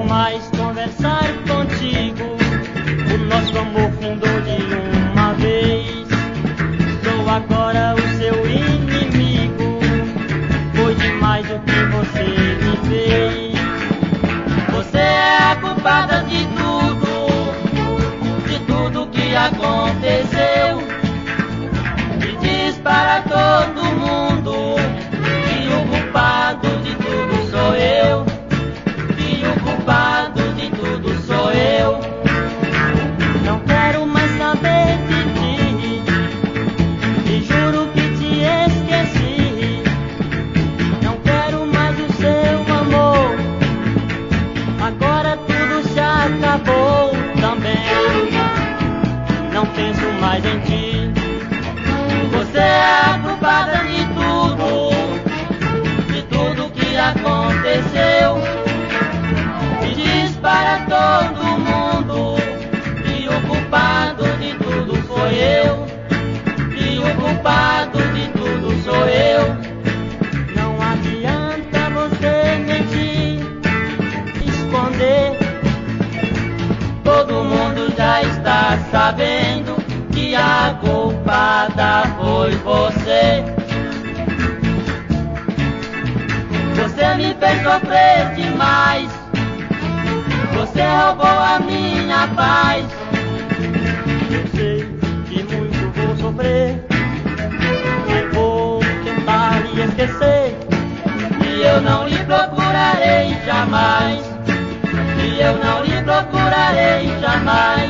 mais conversar contigo. O nosso amor findou de uma vez. Sou agora o seu inimigo. Foi demais o que você me fez. Você é a culpada de tudo que aconteceu. E diz para todo mundo que o culpado de tudo sou eu. Que o culpado de tudo sou eu. Não quero mais saber de ti, e juro que te esqueci. Não quero mais o seu amor, agora tudo se acabou também. Não penso mais em ti. Você é a culpada de tudo que aconteceu. E diz para todo mundo que o culpado de tudo sou eu. Que o culpado de tudo sou eu. Não adianta você mentir, esconder. Todo mundo já está sabendo que a culpada foi você. Você me fez sofrer demais. Você roubou a minha paz. Eu sei que muito vou sofrer, mas vou tentar lhe esquecer. E eu não lhe procurarei jamais. E eu não lhe procurarei jamais.